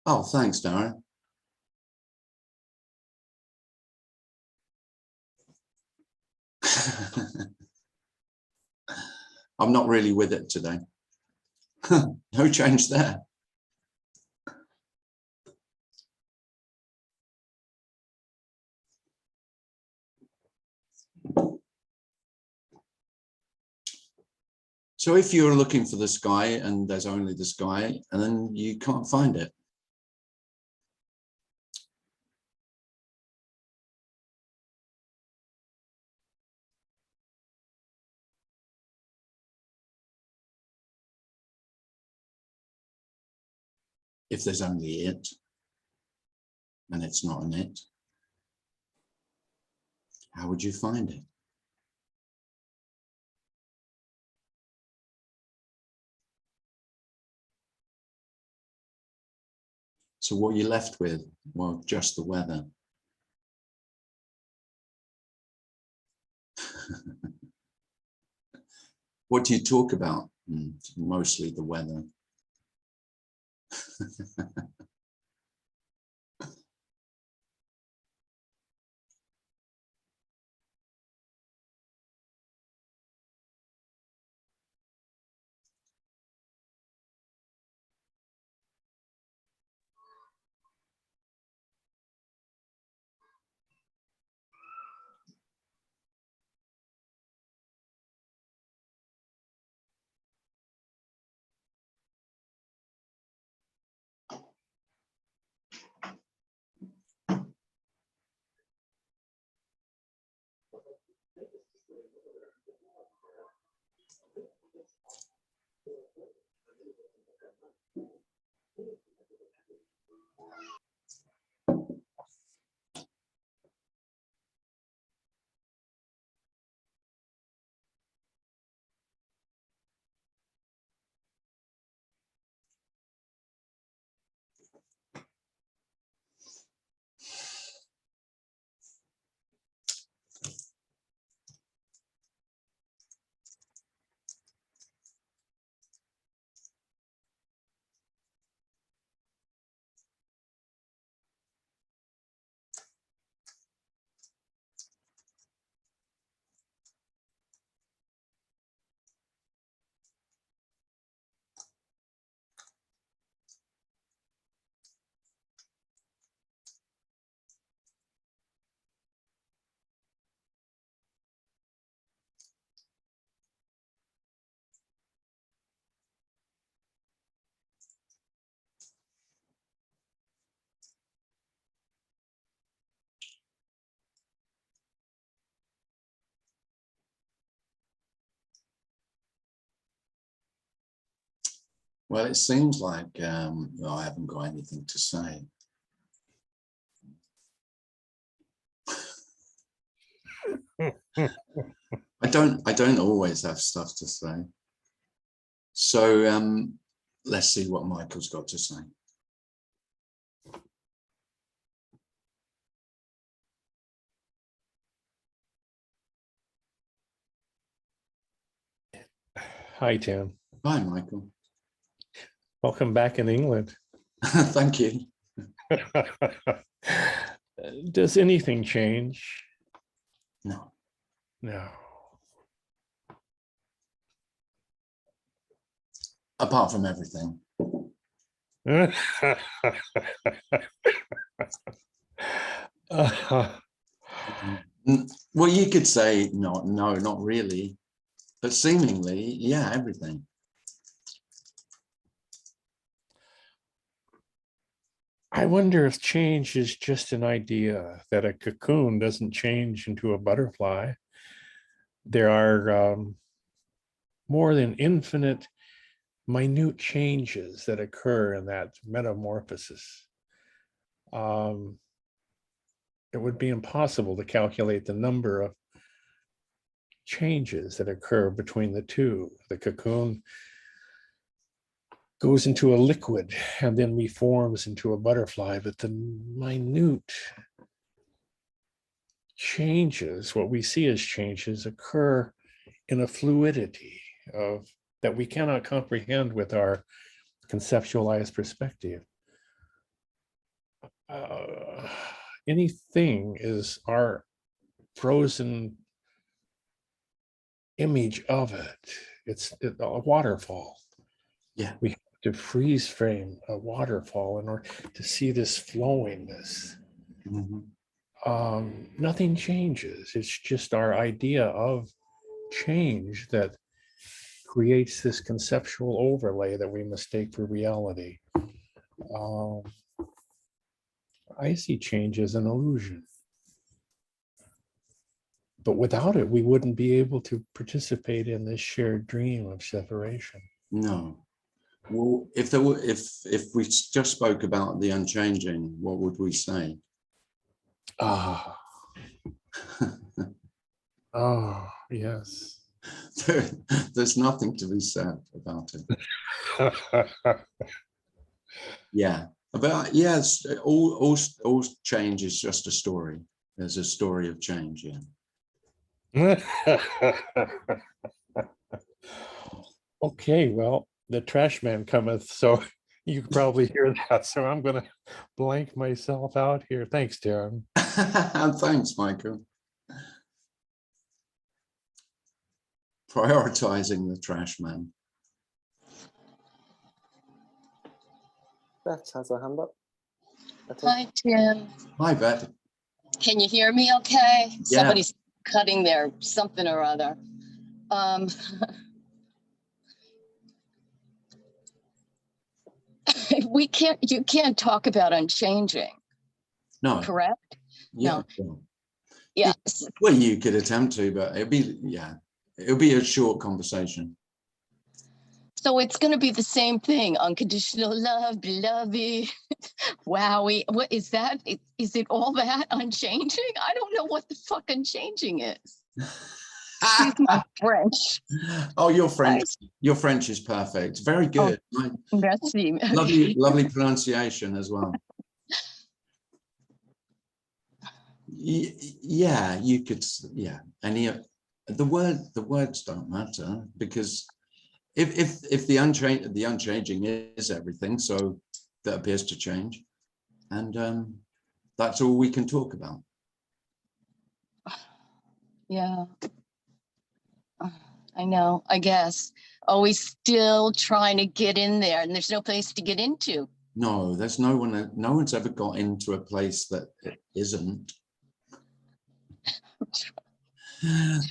Oh, thanks, Darren. I'm not really with it today. No change there. So if you're looking for the sky and there's only the sky and then you can't find it. If there's only it and it's not an it, how would you find it? So what you're left with, well, just the weather. What do you talk about? Mostly the weather. Well, it seems like I haven't got anything to say. I don't always have stuff to say. So let's see what Michael's got to say. Hi, Tim. Hi, Michael. Welcome back in England. Thank you. Does anything change? No. No. Apart from everything. Well, you could say no, not really, but seemingly, yeah, everything. I wonder if change is just an idea, that a cocoon doesn't change into a butterfly. There are more than infinite minute changes that occur in that metamorphosis. It would be impossible to calculate the number of changes that occur between the two. The cocoon goes into a liquid and then reforms into a butterfly, but the minute changes, what we see as changes, occur in a fluidity of that we cannot comprehend with our conceptualized perspective. Anything is our frozen image of it. It's a waterfall. Yeah. We have to freeze frame a waterfall in order to see this flowingness. Nothing changes. It's just our idea of change that creates this conceptual overlay that we mistake for reality. I see change as an illusion. But without it, we wouldn't be able to participate in this shared dream of separation. No. Well, if we just spoke about the unchanging, what would we say? Ah. Oh, yes. There's nothing to be said about it. Yeah. But yes, all change is just a story. There's a story of change, yeah. Okay, well, the trash man cometh, so you can probably hear that. So I'm going to blank myself out here. Thanks, Darren. Thanks, Michael. Prioritizing the trash man. Beth has her hand up. Hi, Tim. Hi, Beth. Can you hear me okay? Yeah. Somebody's cutting their something or other. You can't talk about unchanging, No. correct? Yeah. No. Yeah. Well, you could attempt to, but it'll be a short conversation. So it's going to be the same thing. Unconditional love, beloved, wowie. What is that? Is it all that unchanging? I don't know what the fuck unchanging is. Excuse my French. Oh, your French is perfect. Very good. Oh, merci. Lovely pronunciation as well. Yeah, you could. Yeah, the words don't matter, because if the unchanging is everything, so that appears to change, and that's all we can talk about. Yeah, I know, I guess. Always still trying to get in there, and there's no place to get into. No, there's no one's ever got into a place that it isn't.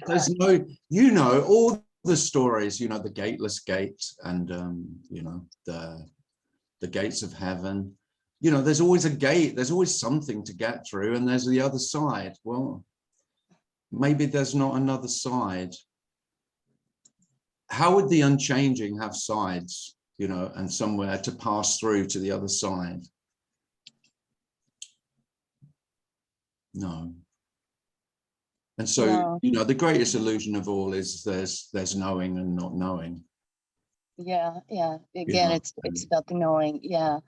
There's no, all the stories, the gateless gate, and the gates of heaven. There's always a gate, there's always something to get through, and there's the other side. Well, maybe there's not another side. How would the unchanging have sides, and somewhere to pass through to the other side? No. And so, No. the greatest illusion of all is there's knowing and not knowing. Yeah. Again, it's about the knowing. Yeah.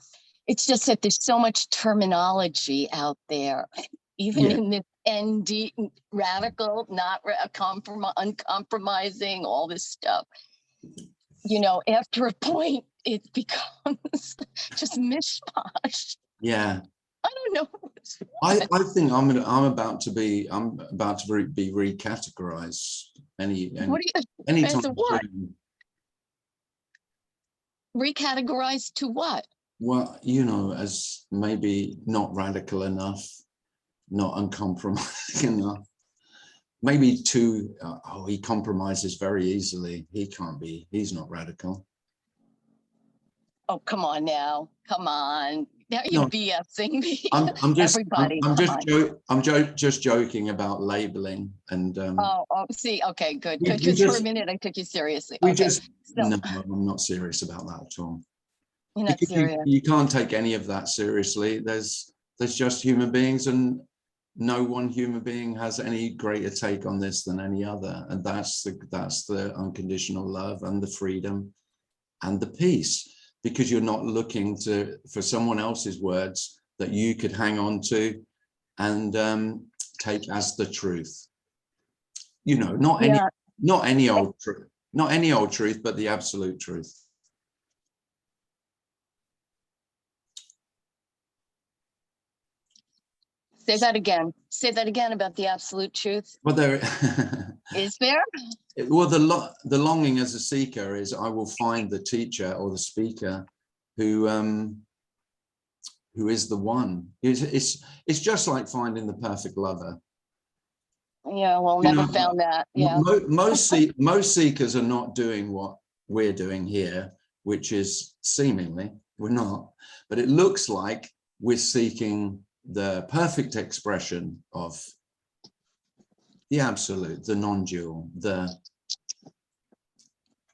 It's just that there's so much terminology out there, even in this ND, radical, not uncompromising, all this stuff. After a point, it becomes just mishmash. Yeah. I don't know. I think I'm about to be recategorized anytime what? Recategorized to what? Well, as maybe not radical enough, not uncompromising enough. Maybe too, he compromises very easily. He's not radical. Oh, come on now. Come on. Now you're BSing me. I'm just joking about labeling and. See, okay, good. Because for a minute I took you seriously. No, I'm not serious about that at all. You're not serious. You can't take any of that seriously. There's just human beings, and no one human being has any greater take on this than any other, and that's the unconditional love and the freedom and the peace, because you're not looking for someone else's words that you could hang on to and take as the truth. Not any old truth, but the absolute truth. Say that again. Say that again about the absolute truth. Well, there, Is there? well, the longing as a seeker is I will find the teacher or the speaker who is the one. It's just like finding the perfect lover. Yeah, well, You never know, found that. Yeah. Most seekers are not doing what we're doing here, which is seemingly, we're not, but it looks like we're seeking the perfect expression of the absolute, the non-dual, the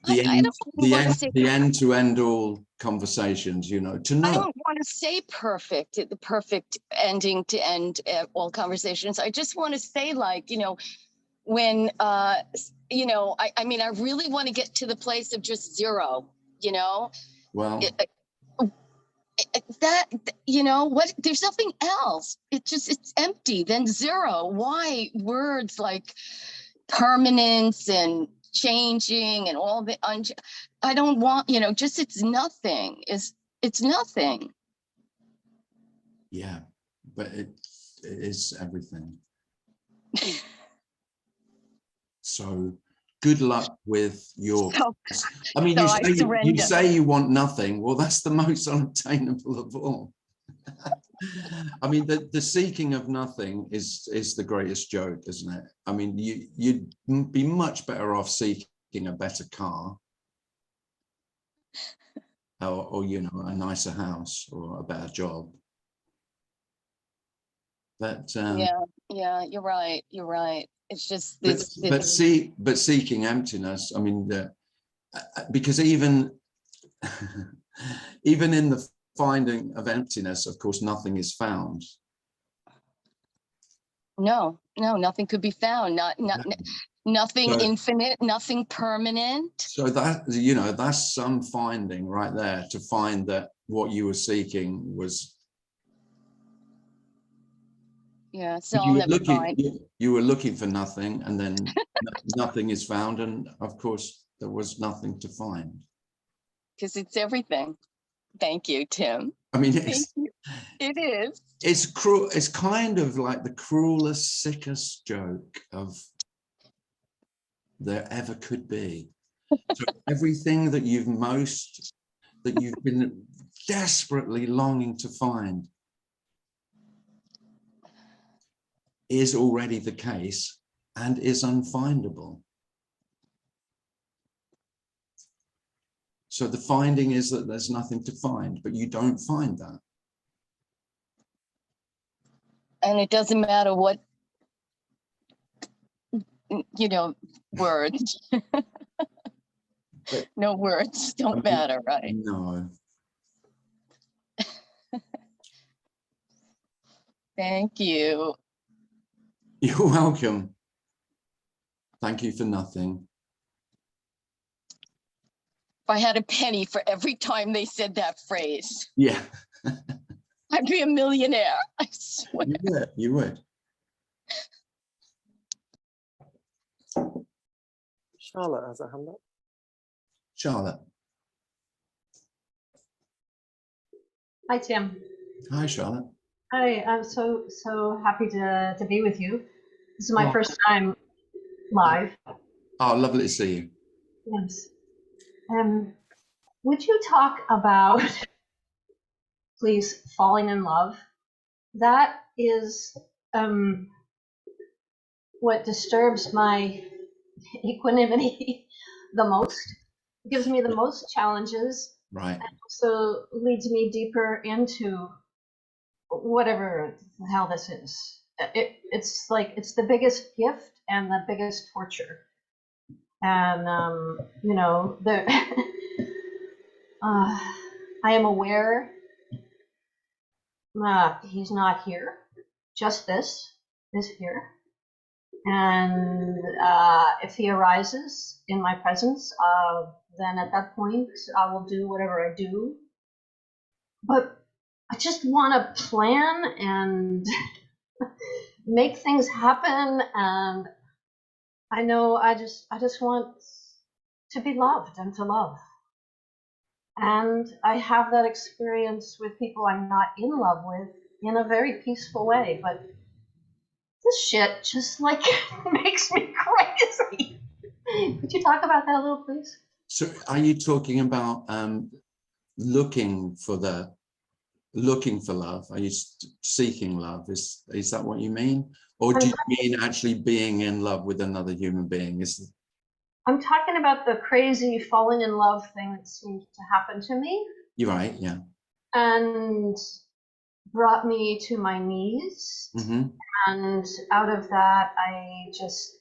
I don't want to say the end to end all conversations, you know, to know. I don't want to say perfect, the perfect ending to end all conversations. I just want to say, like, you know, when, you know, I mean, I really want to get to the place of just zero, you know, Well, that, you know, what, there's nothing else. It's empty, then zero. Why words like permanence and changing and all the, I don't want, you know, just it's nothing, it's nothing. yeah, but it is everything. So good luck with your, I mean, So you say you want nothing. Well, that's the most unobtainable of all. I mean, the seeking of nothing is the greatest joke, isn't it? I mean, you'd be much better off seeking a better car, or you know, a nicer house or a better job. But yeah, you're right. It's just this. But seeking emptiness. I mean, because even even in the finding of emptiness, of course, nothing is found. No, nothing could be found. Nothing So, infinite, nothing permanent. so that, you know, that's some finding right there, to find that what you were seeking was. Yeah, so I'll never find. You were looking for nothing, and then nothing is found, and of course there was nothing to find. Because it's everything. Thank you, Tim. I mean, It is. It's cruel. It's kind of like the cruelest, sickest joke of there ever could be. So everything that you've been desperately longing to find is already the case and is unfindable. So the finding is that there's nothing to find, but you don't find that. And it doesn't matter what, you know, words. No words don't matter, right? No. Thank you. You're welcome. Thank you for nothing. If I had a penny for every time they said that phrase, yeah, I'd be a millionaire. I swear. You would. Charlotte has a hand up. Charlotte. Hi, Tim. Hi, Charlotte. Hi, I'm so happy to be with you. This is my first time live. Oh, lovely to see you. Yes. Would you talk about, please, falling in love? That is what disturbs my equanimity the most. It gives me the most challenges. Right. And also leads me deeper into whatever the hell this is. It's like, it's the biggest gift and the biggest torture. And you know, I am aware he's not here. Just this is here. And if he arises in my presence, then at that point I will do whatever I do. But I just want to plan and make things happen, and I know I just want to be loved and to love. And I have that experience with people I'm not in love with in a very peaceful way, but this shit just like makes me crazy. Could you talk about that a little, please? So are you talking about looking for love? Are you seeking love? Is that what you mean? Or do you mean actually being in love with another human being? I'm talking about the crazy falling in love thing that seems to happen to me. You're right, yeah. And brought me to my knees. Mm-hmm. And out of that, I just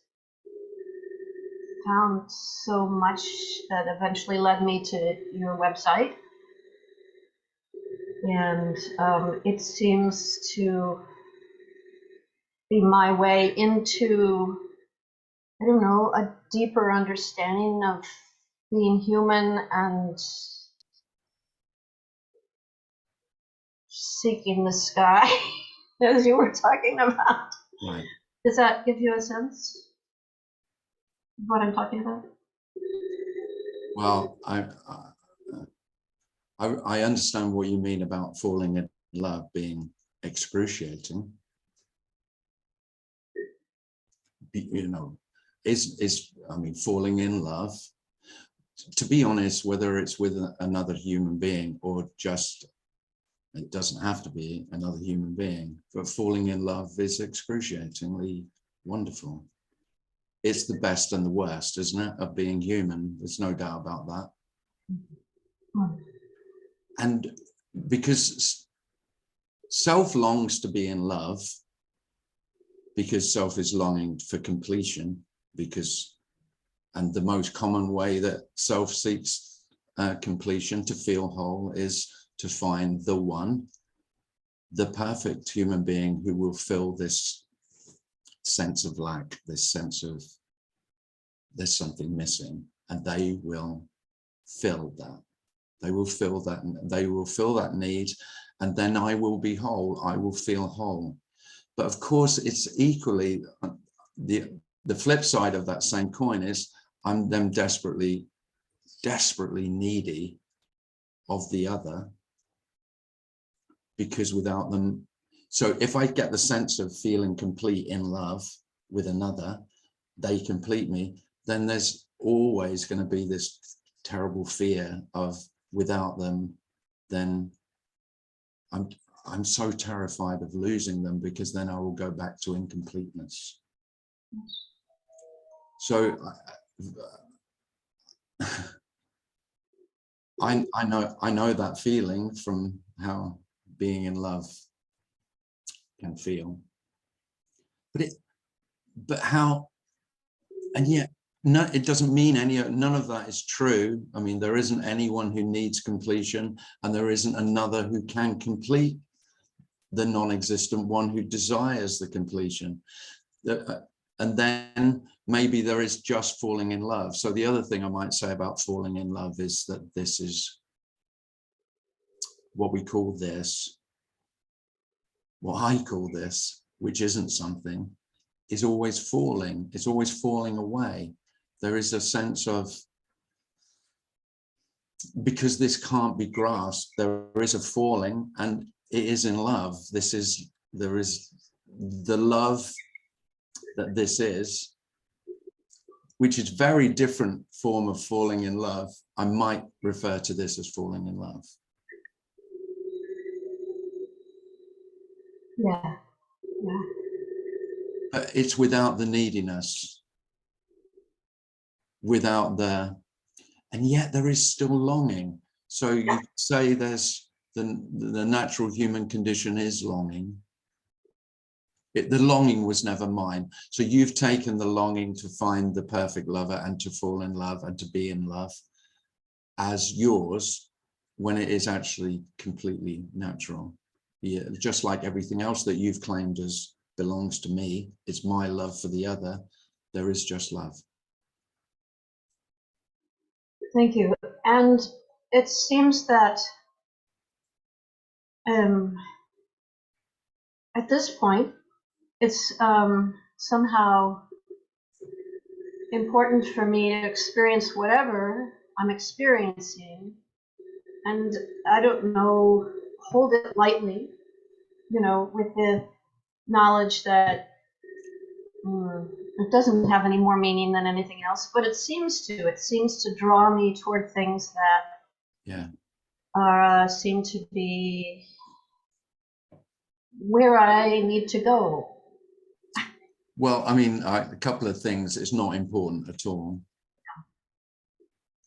found so much that eventually led me to your website. And it seems to be my way into, I don't know, a deeper understanding of being human and seeking the sky, as you were talking about. Right. Does that give you a sense of what I'm talking about? Well, I understand what you mean about falling in love being excruciating. You know, I mean, falling in love, to be honest, whether it's with another human being or just, it doesn't have to be another human being, but falling in love is excruciatingly wonderful. It's the best and the worst, isn't it, of being human? There's no doubt about that. And because self longs to be in love, because self is longing for completion, and the most common way that self seeks completion, to feel whole, is to find the one, the perfect human being who will fill this sense of lack, this sense of there's something missing, and they will fill that. They will fill that, they will fill that need, and then I will be whole, I will feel whole. But of course, it's equally, the flip side of that same coin is I'm then desperately needy of the other, because without them, so if I get the sense of feeling complete in love with another, they complete me, then there's always going to be this terrible fear of, without them, then I'm so terrified of losing them, because then I will go back to incompleteness. So I know that feeling from how being in love can feel, but how, and yet no, it doesn't mean none of that is true. I mean, there isn't anyone who needs completion, and there isn't another who can complete the non-existent one who desires the completion. And then maybe there is just falling in love. So the other thing I might say about falling in love is that this is what we call this, what I call this, which isn't something, is always falling. It's always falling away. There is a sense of, because this can't be grasped, there is a falling, and it is in love. There is the love that this is, which is very different form of falling in love. I might refer to this as falling in love. Yeah, yeah. But it's without the neediness, without the, and yet there is still longing. So you say there's the natural human condition is longing. The longing was never mine. So you've taken the longing to find the perfect lover and to fall in love and to be in love as yours, when it is actually completely natural. Yeah, just like everything else that you've claimed as belongs to me, it's my love for the other. There is just love. Thank you. And it seems that at this point, it's somehow important for me to experience whatever I'm experiencing, and I don't know, hold it lightly, you know, with the knowledge that It doesn't have any more meaning than anything else, but it seems to. It seems to draw me toward things that seem to be where I need to go. Well, I mean, a couple of things. It's not important at all.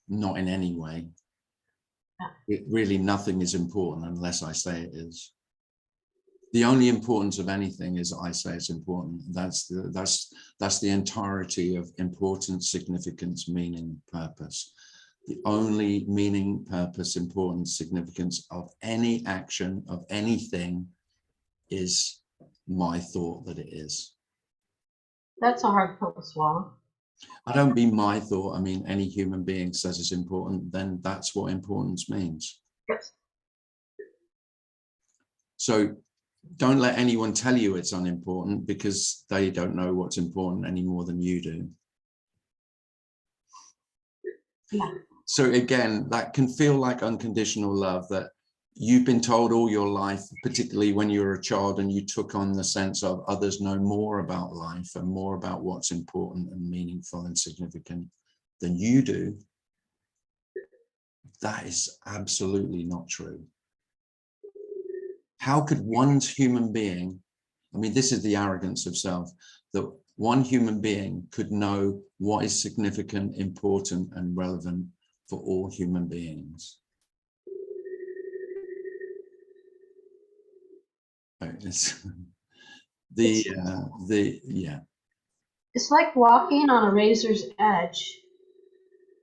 Not in any way. Really, nothing is important unless I say it is. The only importance of anything is I say it's important. That's the entirety of importance, significance, meaning, purpose. The only meaning, purpose, importance, significance of any action, of anything, is my thought that it is. That's a hard pill to swallow. I don't mean my thought, I mean any human being says it's important, then that's what importance means. Yes. So don't let anyone tell you it's unimportant, because they don't know what's important any more than you do. Yeah. So again, that can feel like unconditional love, that you've been told all your life, particularly when you were a child and you took on the sense of others know more about life and more about what's important and meaningful and significant than you do. That is absolutely not true. How could one human being, I mean, this is the arrogance of self, that one human being could know what is significant, important, and relevant for all human beings? It's yeah. It's like walking on a razor's edge.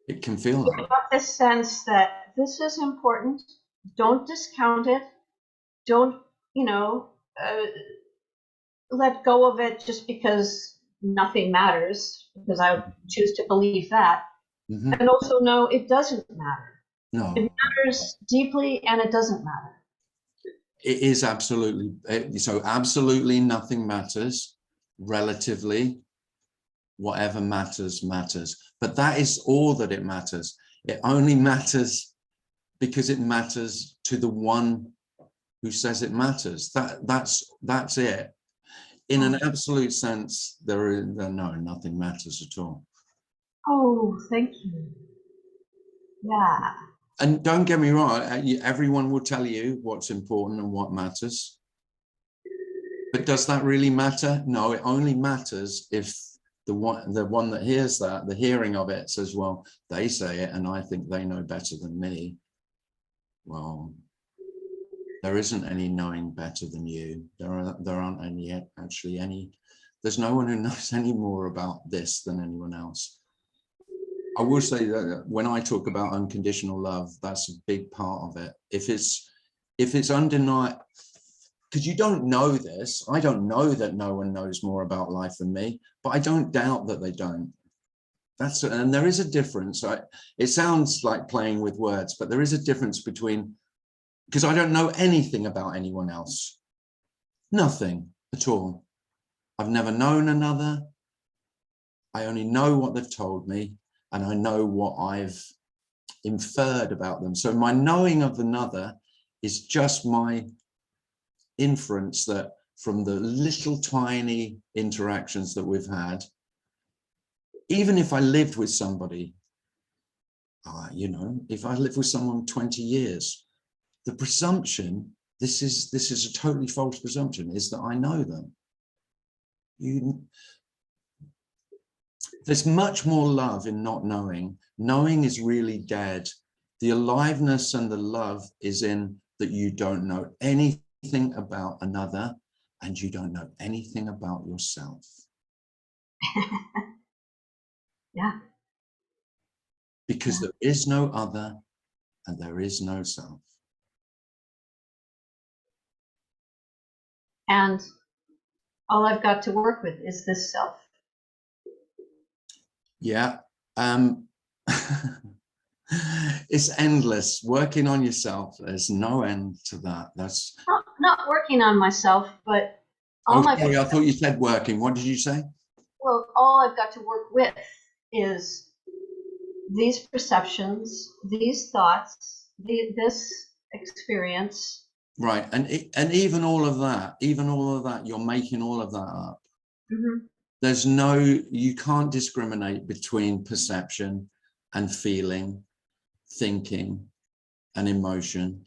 It can feel You like. have this sense that this is important. Don't discount it. Don't, let go of it just because nothing matters, because I choose to believe that. Mm-hmm. And also know it doesn't matter. No. It matters deeply, and it doesn't matter. It is absolutely, so absolutely nothing matters. Relatively, whatever matters, matters. But that is all that it matters. It only matters because it matters to the one who says it matters. That's it. In an absolute sense, nothing matters at all. Oh, thank you. Yeah. And don't get me wrong, everyone will tell you what's important and what matters. But does that really matter? No, it only matters if the one that hears that, the hearing of it, says, well, they say it and I think they know better than me. Well, there isn't any knowing better than you. There aren't any, there's no one who knows any more about this than anyone else. I will say that when I talk about unconditional love, that's a big part of it. If it's undeniable, because you don't know this, I don't know that no one knows more about life than me, but I don't doubt that they don't. And there is a difference. It sounds like playing with words, but there is a difference between, because I don't know anything about anyone else, nothing at all. I've never known another. I only know what they've told me. And I know what I've inferred about them. So my knowing of another is just my inference that from the little tiny interactions that we've had, even if I lived with somebody, if I lived with someone 20 years, the presumption, this is a totally false presumption, is that I know them. There's much more love in not knowing. Knowing is really dead. The aliveness and the love is in that you don't know anything about another and you don't know anything about yourself. Yeah. Because there is no other and there is no self. And all I've got to work with is this self. Yeah. It's endless. Working on yourself, there's no end to that. That's not working on myself, but sorry, I thought you said working. What did you say? Well, all I've got to work with is these perceptions, these thoughts, this experience. Right, and even all of that, you're making all of that up. Mm-hmm. you can't discriminate between perception and feeling, thinking and emotion.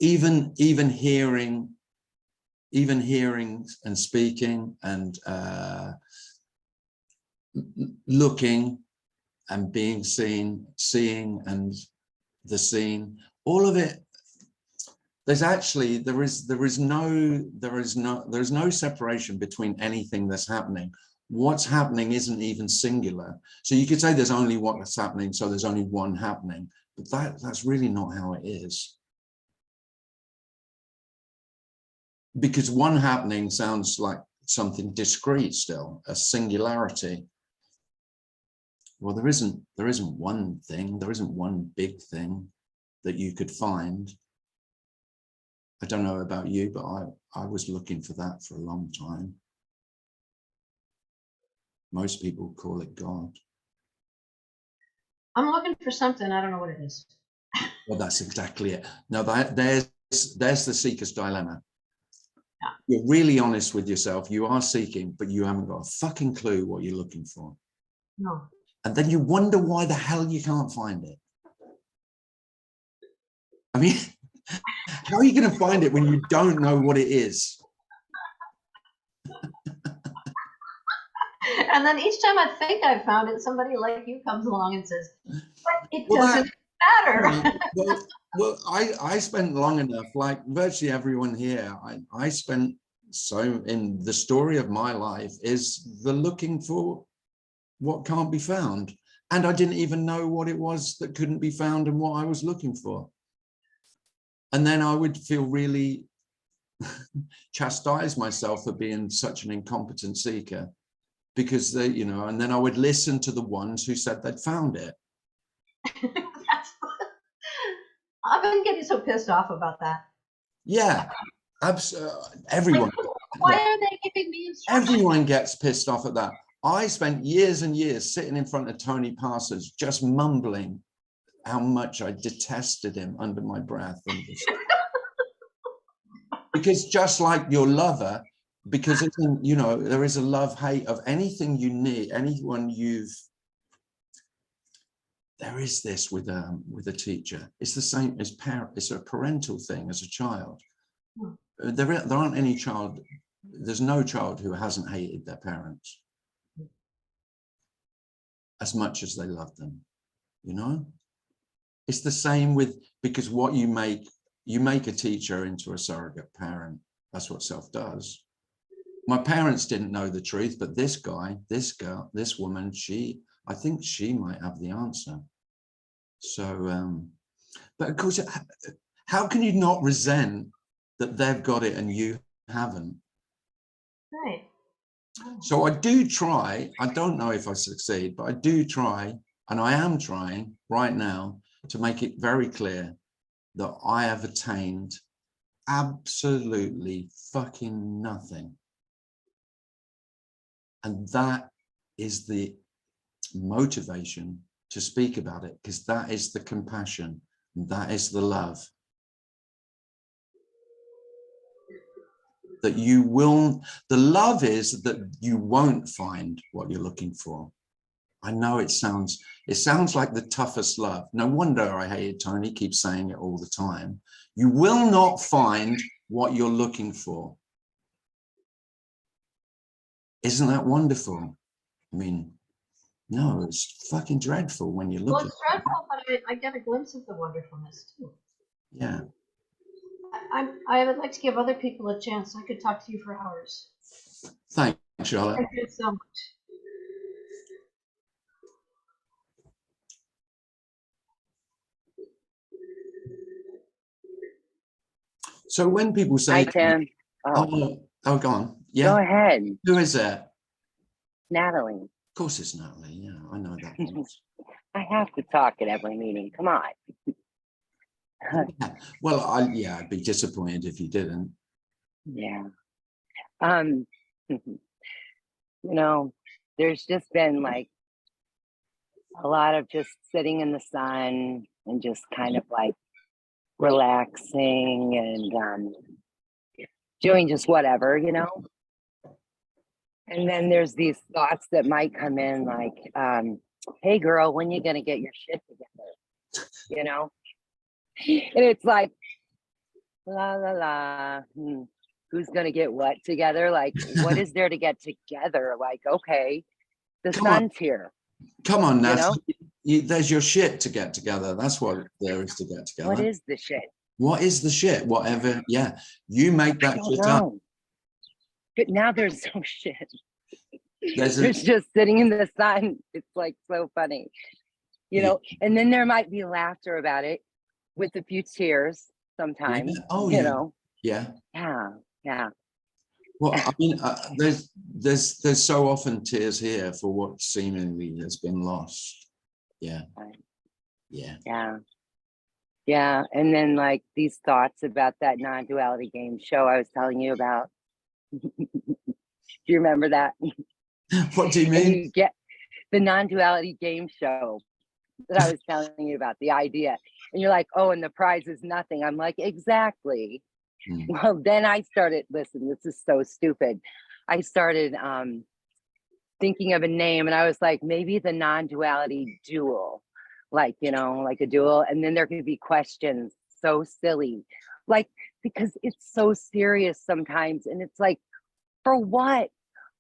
Even hearing and speaking and looking and being seen, seeing and the seen, all of it. There's actually, there is no separation between anything that's happening. What's happening isn't even singular. So you could say there's only what's happening, so there's only one happening, but that's really not how it is. Because one happening sounds like something discrete still, a singularity. Well, there isn't one thing, there isn't one big thing that you could find. I don't know about you, but I was looking for that for a long time. Most people call it God. I'm looking for something, I don't know what it is. Well, that's exactly it. No, there's the seeker's dilemma. Yeah. You're really honest with yourself. You are seeking, but you haven't got a fucking clue what you're looking for. No. And then you wonder why the hell you can't find it. I mean, how are you going to find it when you don't know what it is? And then each time I think I found it, somebody like you comes along and says, but it Well, doesn't matter. Well, I spent long enough, like virtually everyone here, I spent so, in the story of my life is the looking for what can't be found. And I didn't even know what it was that couldn't be found and what I was looking for. And then I would feel really chastise myself for being such an incompetent seeker, because they, you know, and then I would listen to the ones who said they'd found it. I've been getting so pissed off about that. Yeah, everyone. Why are they giving me instructions? Everyone gets pissed off at that. I spent years and years sitting in front of Tony Parsons, just mumbling how much I detested him under my breath. And just, because just like your lover, because it's, you know, there is a love-hate of anything you need, anyone you've, there is this with a teacher. It's the same as parent. It's a parental thing as a child. There aren't any child, there's no child who hasn't hated their parents as much as they love them, you know? It's the same with, because what you make a teacher into a surrogate parent. That's what self does. My parents didn't know the truth, but this guy, this girl, this woman, I think she might have the answer. So, but of course, how can you not resent that they've got it and you haven't? Right. So I do try, I don't know if I succeed, but I do try, and I am trying right now to make it very clear that I have attained absolutely fucking nothing. And that is the motivation to speak about it, because that is the compassion, and that is the love. That you will, the love is that you won't find what you're looking for. I know it sounds like the toughest love. No wonder I hated Tony, keeps saying it all the time. You will not find what you're looking for. Isn't that wonderful? I mean, no, it's fucking dreadful when you look Well, at it's dreadful, but I get a glimpse of the wonderfulness too. Yeah. I would like to give other people a chance. I could talk to you for hours. Thanks, Charlotte. Thank you so much. So when people say, Hi, Tim. Oh, oh, go on. go Yeah. ahead, Who is that? Natalie. Of course it's Natalie. Yeah, I know that voice. I have to talk at every meeting. Come on. Well, I'd be disappointed if you didn't. Yeah. You know, there's just been like a lot of just sitting in the sun and just kind of like relaxing and doing just whatever, you know? And then there's these thoughts that might come in like, hey girl, when you gonna get your shit together? You know? And it's like, la la la, who's gonna get what together? Like, what is there to get together? Like, okay, the Come on. sun's here. Come on, You Nat. know? There's your shit to get together. That's what there is to get together. What is the shit? What is the shit? Whatever. Yeah, you make I that don't shit up. know. But now there's no shit. There's There's just sitting in the sun. It's like so funny, you know. And then there might be laughter about it, with a few tears sometimes. Yeah. Oh, you yeah. know. Yeah. Yeah. Well, I mean, there's so often tears here for what seemingly has been lost. Yeah. Right. Yeah. Yeah. And then like these thoughts about that non-duality game show I was telling you about. Do you remember that? What do you And mean? you get the non-duality game show that I was telling you about, the idea. And you're like, oh, and the prize is nothing. I'm like, exactly. Well, then I started, listen, this is so stupid. I started thinking of a name, and I was like, maybe the non-duality duel, like, you know, like a duel. And then there could be questions so silly, like, because it's so serious sometimes. And it's like, for what?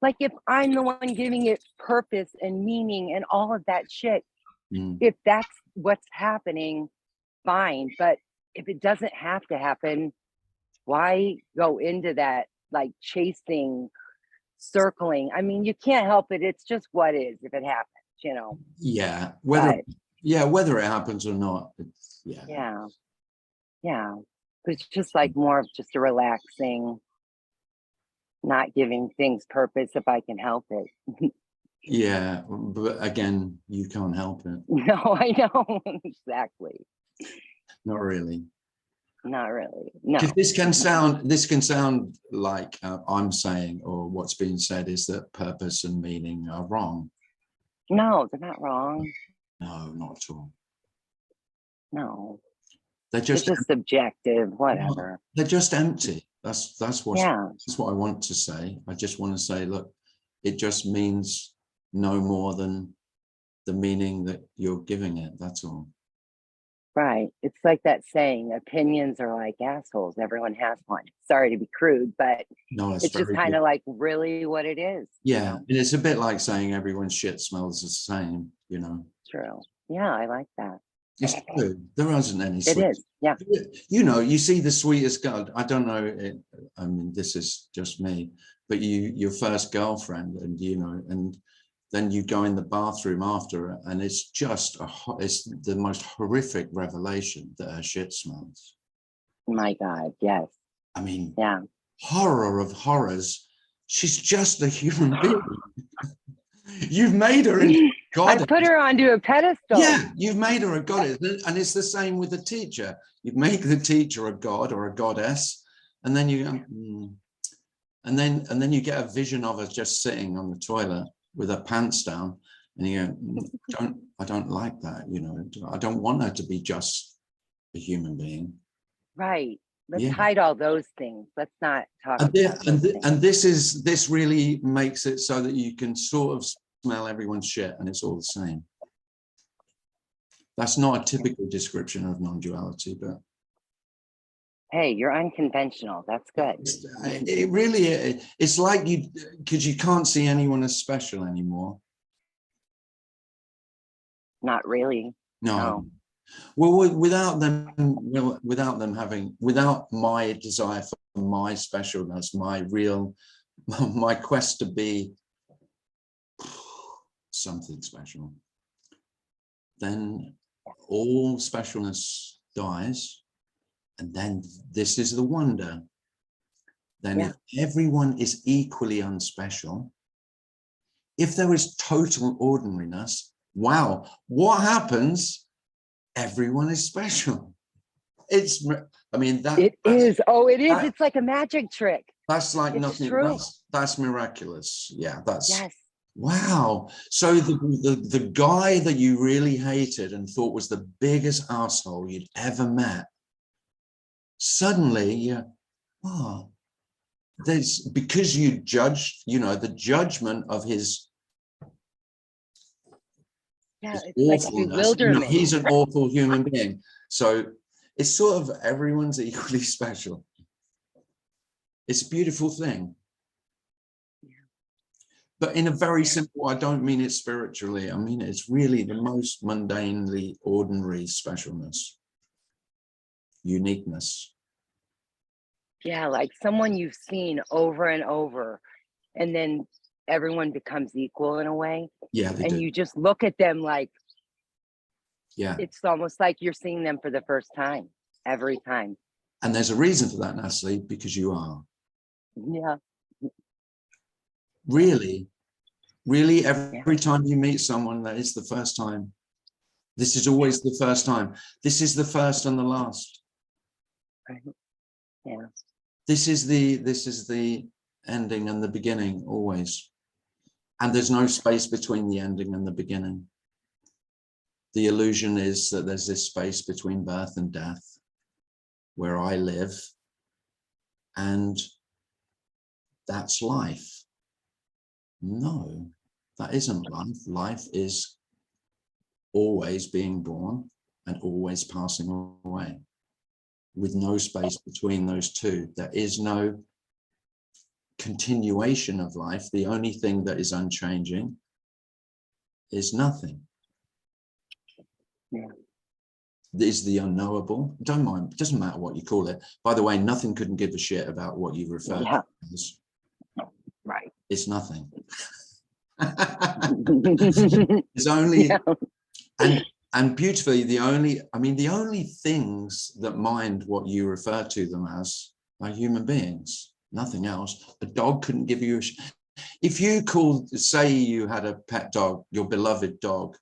Like, if I'm the one giving it purpose and meaning and all of that shit, if that's what's happening, fine. But if it doesn't have to happen, why go into that, like chasing, circling? I mean, you can't help it. It's just what is if it happens, you know? Yeah. Whether it happens or not. It's, Yeah. It's just like more of just a relaxing, not giving things purpose if I can help it. Yeah, but again, you can't help it. No, I know. Exactly. Not really. Not really. No. Because this can sound like I'm saying, or what's being said is that purpose and meaning are wrong. No, they're not wrong. No, not at all. No. They're just subjective, whatever. They're just empty. That's what Yeah. that's what I want to say. I just want to say, look, it just means no more than the meaning that you're giving it. That's all. Right. It's like that saying, opinions are like assholes. Everyone has one. Sorry to be crude, but No, it's just kind of like really what it is. Yeah. You know? And it's a bit like saying everyone's shit smells the same, you know. True. Yeah, I like that. It's true. There isn't any It is. Yeah. You know, you see the sweetest girl. I don't know. I mean, this is just me, but your first girlfriend, and you know, and then you go in the bathroom after, and it's just it's the most horrific revelation that her shit smells. My God. Yes. I mean, yeah. Horror of horrors. She's just a human being. You've made her into a goddess. I put her onto a pedestal. Yeah, you've made her a goddess. And it's the same with the teacher. You make the teacher a god or a goddess, and then you go, and then you get a vision of her just sitting on the toilet with her pants down, and you go, I don't like that, you know. I don't want her to be just a human being. Right. Let's hide all those things. Let's not talk about and this really makes it so that you can sort of smell everyone's shit and it's all the same. That's not a typical description of non-duality, but hey, you're unconventional. That's good. It really, it's like because you can't see anyone as special anymore. Not really. No. Well, without them without my desire for my specialness, my quest to be something special, then all specialness dies. And then this is the wonder. Then if everyone is equally unspecial, if there is total ordinariness, wow, what happens? Everyone is special. It's, I mean, that it is. Oh, it is. It's like a magic trick. That's like nothing. True. That's miraculous. Yeah, that's yes. Wow. So the guy that you really hated and thought was the biggest asshole you'd ever met, suddenly, there's, because you judge, you know, the judgment of his Yeah, it's like awfulness. You know, bewilderment. he's an awful human being. So it's sort of everyone's equally special. It's a beautiful thing. But in a very simple, I don't mean it spiritually. I mean, it's really the most mundanely ordinary specialness, uniqueness. Yeah, like someone you've seen over and over, and then everyone becomes equal in a way. Yeah, they And do. you just look at them like, Yeah. it's almost like you're seeing them for the first time, every time. And there's a reason for that, Natalie, because you are. Yeah. Really, every time you meet someone, that is the first time. This is always the first time. This is the first and the last. Right. Yeah. This is the ending and the beginning, always. And there's no space between the ending and the beginning. The illusion is that there's this space between birth and death, where I live, and that's life. No, that isn't life. Life is always being born and always passing away, with no space between those two. There is no continuation of life. The only thing that is unchanging is nothing. Yeah. Is the unknowable. Don't mind, it doesn't matter what you call it. By the way, nothing couldn't give a shit about what you refer to as. Right. It's nothing. There's only, and beautifully, the only things that mind what you refer to them as are human beings, nothing else. A dog couldn't give you if you called, say you had a pet dog, your beloved dog,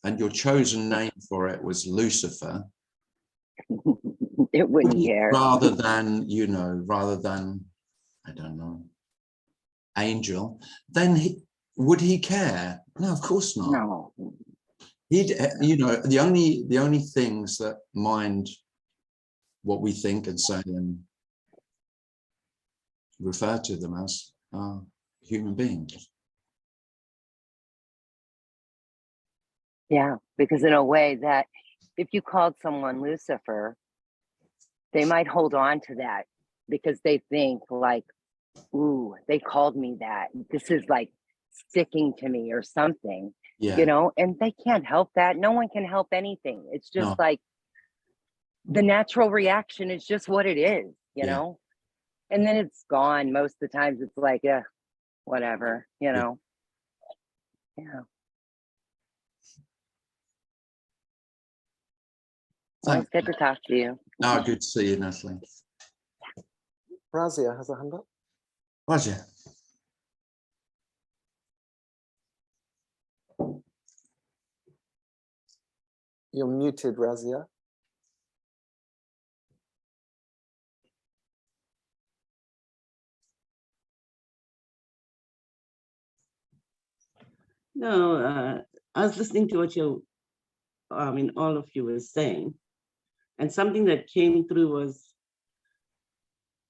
and your chosen name for it was Lucifer, It wouldn't care. rather than, I don't know, Angel, then would he care? No, of course not. No. He'd, the only things that mind what we think and say and refer to them as are human beings. Yeah, because in a way that if you called someone Lucifer, they might hold on to that because they think like, ooh, they called me that. This is like sticking to me or something, Yeah. and they can't help that. No one can help anything. It's just No. like the natural reaction is just what it is, Yeah. and then it's gone. Most of the times it's like, yeah, whatever, Yeah. Well, it's good to talk to you. No, good to see you, Natalie. Razia has a hand up. Roger. You're muted, Razia. No, I was listening to what all of you were saying, and something that came through was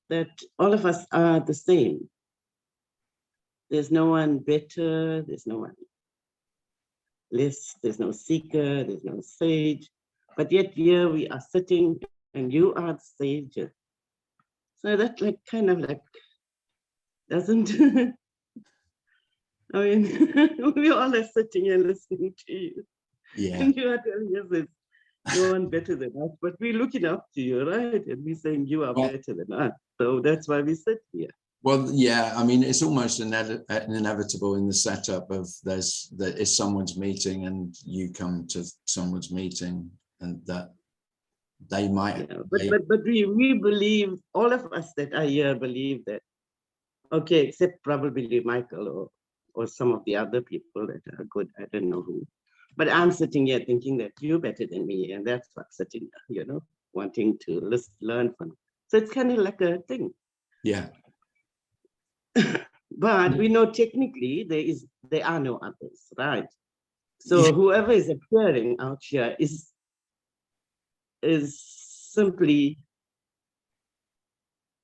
that all of us are the same. There's no one better, there's no one less, there's no seeker, there's no sage, but yet here we are sitting and you are the sage. So that kind of doesn't, I mean, we all are sitting and listening to you. Yeah. And you are telling us there's no one better than us, but we're looking up to you, right? And we're saying you are better than us. So that's why we sit here. Well, yeah, I mean, it's almost inevitable in the setup of it's someone's meeting and you come to someone's meeting, and that they might. Yeah, but we believe, all of us that are here believe that, okay, except probably Michael or some of the other people that are good, I don't know who. But I'm sitting here thinking that you're better than me, and that's what's sitting here, wanting to learn from. So it's kind of like a thing. Yeah. But we know technically there are no others, right? So whoever is appearing out here is simply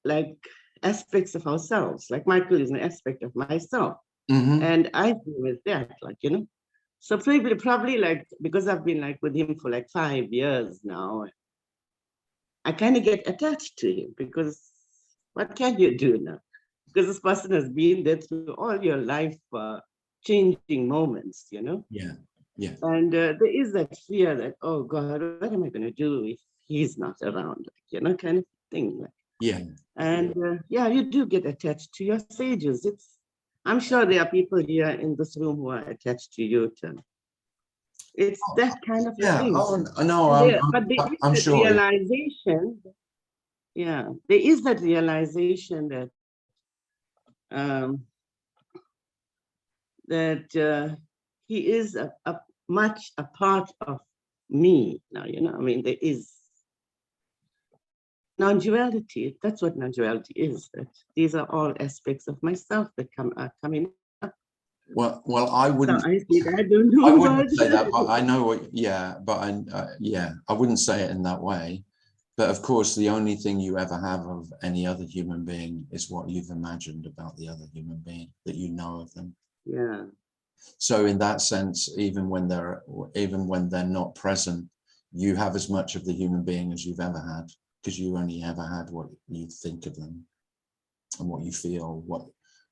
like aspects of ourselves. Like Michael is an aspect of myself. Mhm. And I deal with that, like, you know. So probably like, because I've been like with him for like 5 years now, I kind of get attached to him because what can you do now? Because this person has been there through all your life changing moments, you know? Yeah, yeah. And there is that fear that, oh God, what am I going to do if he's not around? Like, you know, kind of thing. Like, Yeah. and yeah, you do get attached to your sages. I'm sure there are people here in this room who are attached to you too. It's that kind of a Yeah. thing. Oh no, But there is I'm that sure. realization. Yeah, there is that realization that he is much a part of me now. You know, I mean, there is non-duality. That's what non-duality is. That these are all aspects of myself that are coming up. Well, I So wouldn't. I think I don't know. I wouldn't say that, but I know what. Yeah, but I wouldn't say it in that way. But of course, the only thing you ever have of any other human being is what you've imagined about the other human being, that you know of them. Yeah. So in that sense, even when they're not present, you have as much of the human being as you've ever had, because you only ever had what you think of them and what you feel,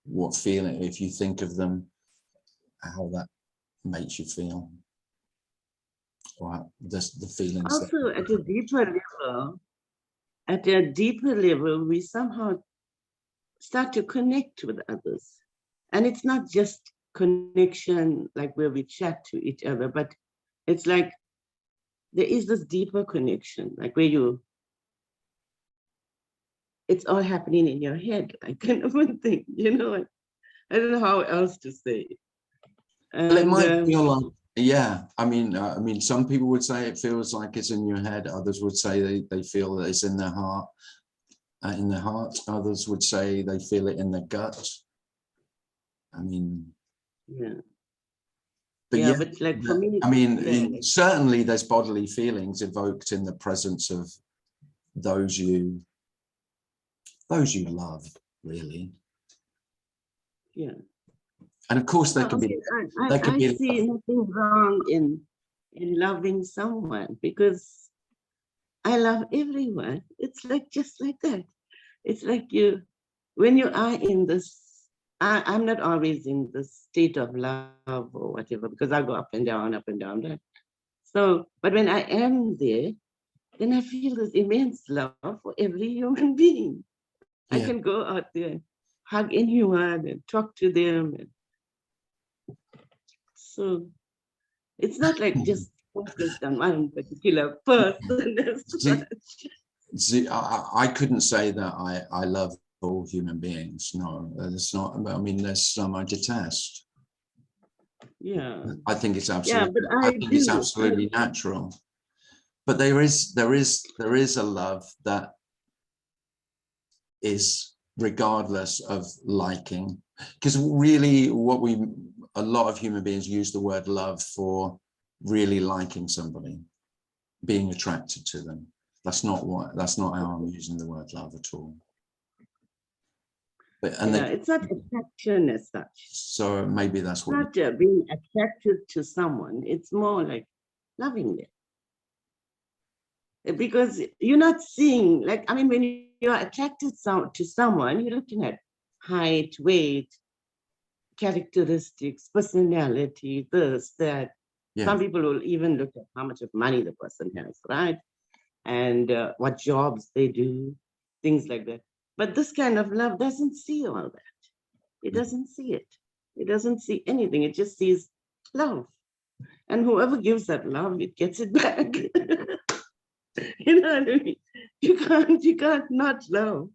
what feeling, if you think of them, how that makes you feel, or the feelings. Also, at a deeper level, we somehow start to connect with others. And it's not just connection like where we chat to each other, but it's like there is this deeper connection, like where it's all happening in your head, like kind of one thing, you know. I don't know how else to say it. Well, it might feel like, yeah. I mean, some people would say it feels like it's in your head. Others would say they feel that it's in their heart. Others would say they feel it in their gut. I mean, yeah. But yeah, but like for me, I mean, yeah. certainly there's bodily feelings evoked in the presence of those you love, really. Yeah. And of course, there could be. I see nothing wrong in loving someone, because I love everyone. It's like just like that. It's like when you are in this. I'm not always in the state of love or whatever, because I go up and down, right? So, but when I am there, then I feel this immense love for every human being. Yeah. I can go out there, hug anyone and talk to them. So it's not like just focused on one particular person. See, I couldn't say that I love all human beings. No, it's not. I mean, there's some I detest. Yeah. I think it's absolutely. Yeah, but I think it's absolutely natural. But there is a love that is regardless of liking, because really a lot of human beings use the word love for really liking somebody, being attracted to them. That's not how I'm using the word love at all. But it's not attraction as such. So maybe that's what. It's not being attracted to someone. It's more like loving them. Because you're not seeing, like, I mean, when you're attracted to someone, you're looking at height, weight, characteristics, personality, this, that. Yeah. Some people will even look at how much of money the person has, right? And what jobs they do, things like that. But this kind of love doesn't see all that. It doesn't see it. It doesn't see anything. It just sees love. And whoever gives that love, it gets it back. You know what I mean? You can't not love.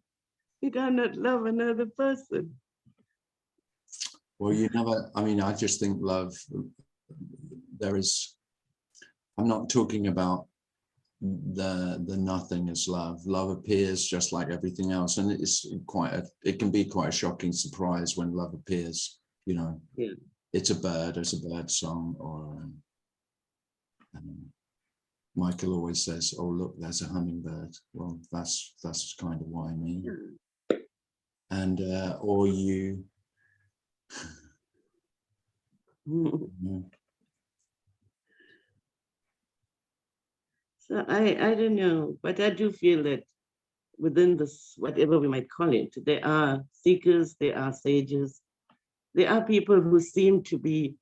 You cannot love another person. Well, you never, I mean, I just think love, I'm not talking about the nothing as love. Love appears just like everything else. And it can be quite a shocking surprise when love appears, you know. Yeah. It's a bird song, or Michael always says, oh, look, there's a hummingbird. Well, that's kind of what I mean. and or you. So I don't know, but I do feel that within this, whatever we might call it, there are seekers, there are sages, there are people who seem to be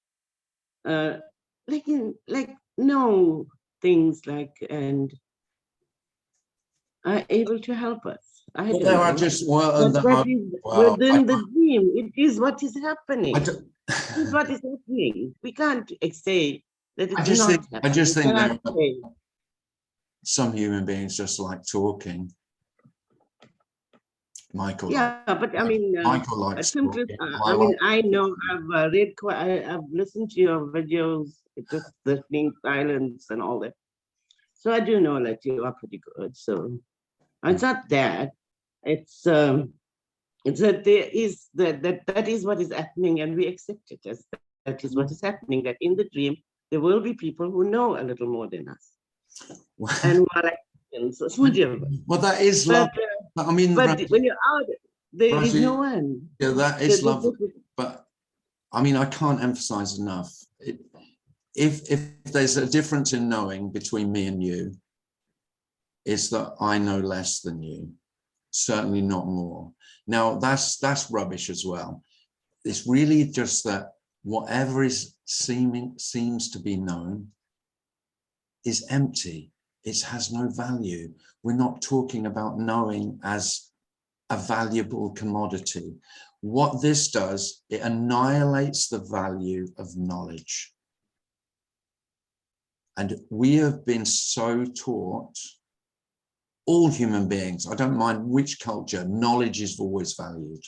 know things like and are able to help us. I Well, don't there are know. just But that is within the dream. It is what is happening. It is what is happening. We can't say that it's not happening. I just think there We are cannot say, some human beings just like talking. Michael, yeah, but I mean, Michael likes simply, talking. I know I've read, I've listened to your videos, just listening, silence, and all that. So I do know that you are pretty good. So it's not that. It's that there is that is what is happening, and we accept it as that is what is happening. That in the dream there will be people who know a little more than us, and who are like whatever. Well, that is love. I mean, but when you're out, there is no one. Yeah, that is love. But I mean, I can't emphasize enough. If there's a difference in knowing between me and you, it's that I know less than you. Certainly not more. Now that's rubbish as well. It's really just that whatever is seems to be known is empty. It has no value. We're not talking about knowing as a valuable commodity. What this does, it annihilates the value of knowledge. And we have been so taught, all human beings, I don't mind which culture, knowledge is always valued.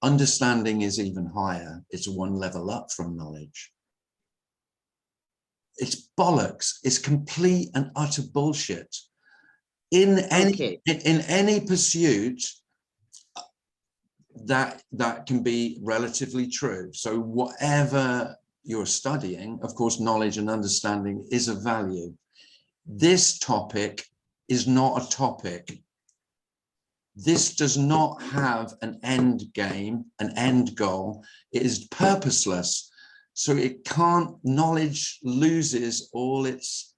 Understanding is even higher. It's one level up from knowledge. It's bollocks. It's complete and utter bullshit. In any pursuit, that can be relatively true. So whatever you're studying, of course, knowledge and understanding is of value. This topic is not a topic. This does not have an end game, an end goal. It is purposeless. So it can't, knowledge loses all its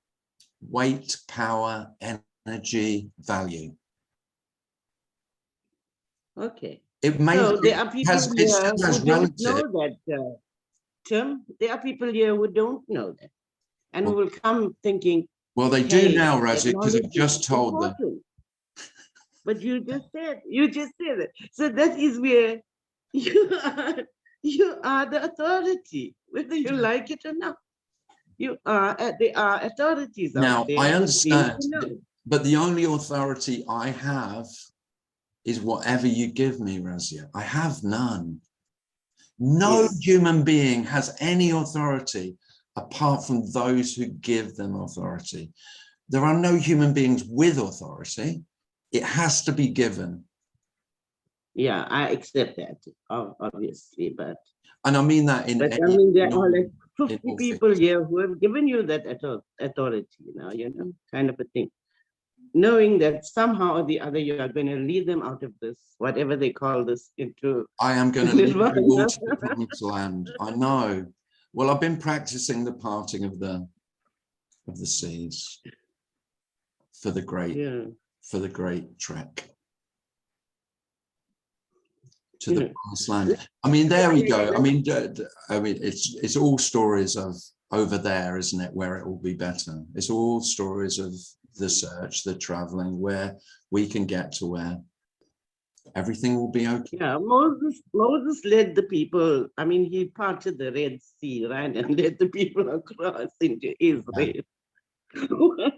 weight, power, energy, value. Okay. It may, so there are people here who don't know that, Tim. There are people here who don't know that, and who will come thinking. Well, they do now, Razi, because I've just told them. But you just said it. So that is where you are the authority, whether you like it or not. You are. There are authorities Now, out there. I understand, but the only authority I have is whatever you give me, Razia. I have none. No human being has any authority apart from those who give them authority. There are no human beings with authority. It has to be given. Yeah, I accept that, obviously, but. And I mean that in. But I mean, there are like 50 people here who have given you that authority, kind of a thing. Knowing that somehow or the other you are going to lead them out of this, whatever they call this, into. I am going to lead you all to the promised land. I know. Well, I've been practicing the parting of the seas for the great trek to the promised land. I mean, there we go. I mean, it's all stories of over there, isn't it? Where it will be better. It's all stories of the search, the traveling, where we can get to where everything will be okay. Yeah, Moses led the people. I mean, he parted the Red Sea, right, and led the people across into Israel. Yeah.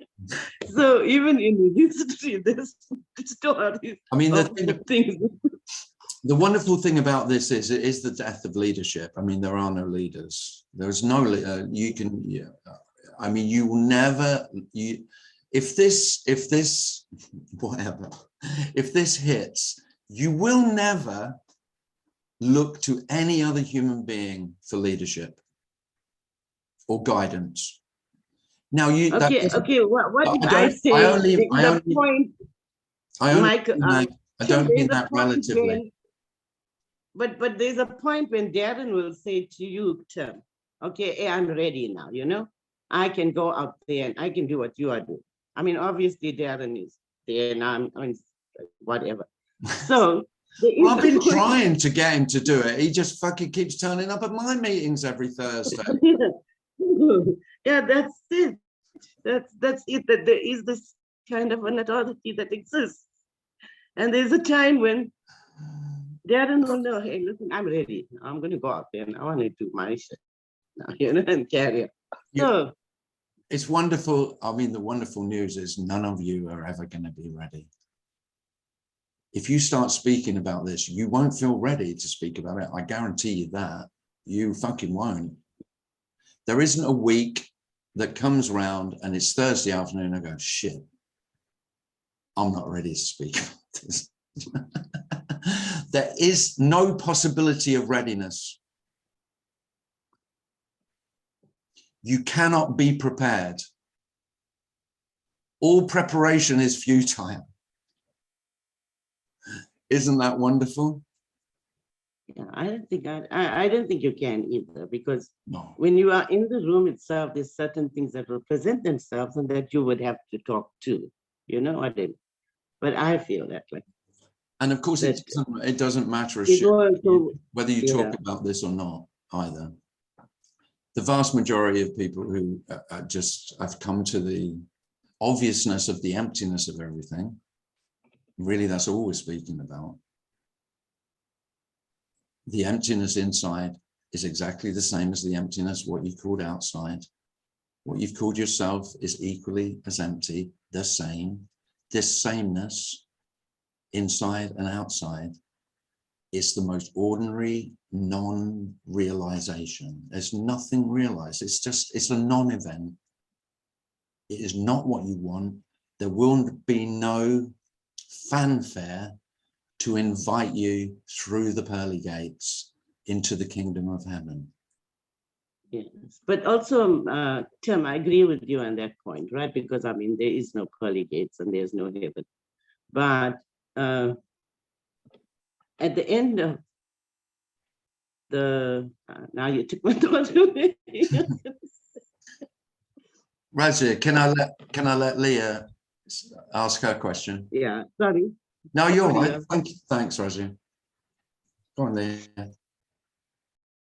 So even in history, there's stories. I mean, the wonderful thing about this is it is the death of leadership. I mean, there are no leaders. There's no I mean, you will never. If this hits, you will never look to any other human being for leadership or guidance. Now you. Okay. What did I say? I don't There's mean a that point relatively. but there's a point when Darren will say to you, Tim, okay, hey, I'm ready now, you know? I can go out there and I can do what you are doing. I mean, obviously Darren is there and I mean, whatever. So there is I've a been point- trying to get him to do it. He just fucking keeps turning up at my meetings every Thursday. Yeah, that's it. That's it, that there is this kind of an authority that exists. And there's a time when Darren will know, hey, listen, I'm ready. I'm going to go out there and I want to do my shit now, you know, and carry on. So, It's wonderful. I mean, the wonderful news is none of you are ever going to be ready. If you start speaking about this, you won't feel ready to speak about it. I guarantee you that. You fucking won't. There isn't a week that comes around and it's Thursday afternoon. I go, shit, I'm not ready to speak about this. There is no possibility of readiness. You cannot be prepared. All preparation is futile. Isn't that wonderful? yeah, I don't think you can either, because No. when you are in the room itself, there's certain things that will present themselves and that you would have to talk to, you know what I mean? But I feel that way. And of course, That it doesn't matter a it shit also, whether you yeah. talk about this or not either. The vast majority of people who just have come to the obviousness of the emptiness of everything, really that's all we're speaking about. The emptiness inside is exactly the same as the emptiness what you called outside. What you've called yourself is equally as empty, the same. This sameness inside and outside is the most ordinary non-realization. There's nothing realized. It's a non-event. It is not what you want. There will be no fanfare to invite you through the pearly gates into the kingdom of heaven. Yes, but also, Tim, I agree with you on that point, right? Because I mean, there is no pearly gates and there's no heaven. But at the end of the, now you took my thought away. Razia, can I let Leah ask her question? Yeah, sorry. No, you're Sorry, right. Thank you. Thanks, Razia. Go on, Leah.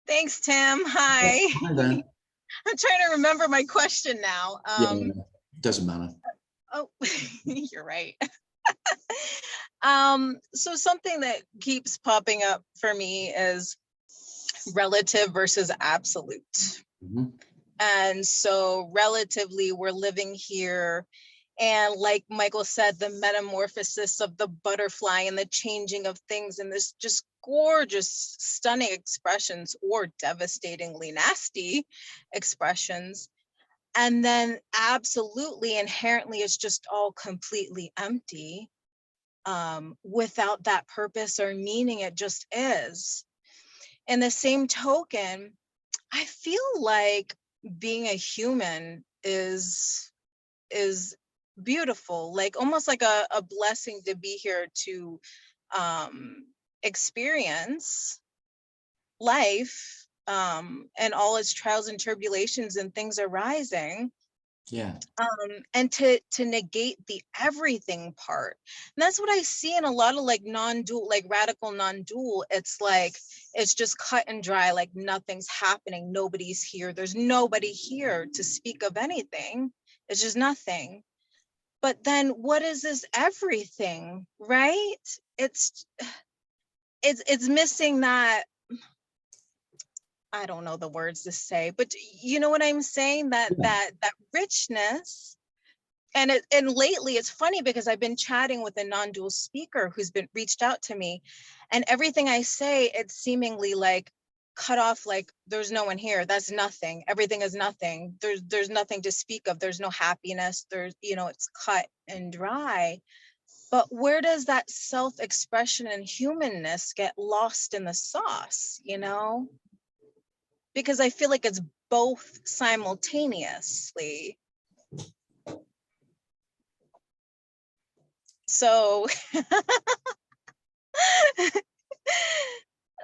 Thanks, Tim. Hi. Hi there. I'm trying to remember my question now. Yeah, doesn't matter. Oh, you're right. So something that keeps popping up for me is relative versus absolute. Mhm. And so relatively, we're living here. And like Michael said, the metamorphosis of the butterfly and the changing of things and this just gorgeous, stunning expressions or devastatingly nasty expressions. And then absolutely inherently, it's just all completely empty without that purpose or meaning. It just is. In the same token, I feel like being a human is beautiful, like almost like a blessing to be here to experience life and all its trials and tribulations and things arising. Yeah. And to negate the everything part. And that's what I see in a lot of like non-dual, like radical non-dual. It's like, it's just cut and dry, like nothing's happening. Nobody's here. There's nobody here to speak of anything. It's just nothing. But then what is this everything, right? It's missing that, I don't know the words to say, but you know what I'm saying? That richness. And lately it's funny because I've been chatting with a non-dual speaker who's been reached out to me, and everything I say, it's seemingly like cut off, like there's no one here. That's nothing. Everything is nothing. There's nothing to speak of. There's no happiness. There's, it's cut and dry. But where does that self-expression and humanness get lost in the sauce, Because I feel like it's both simultaneously. So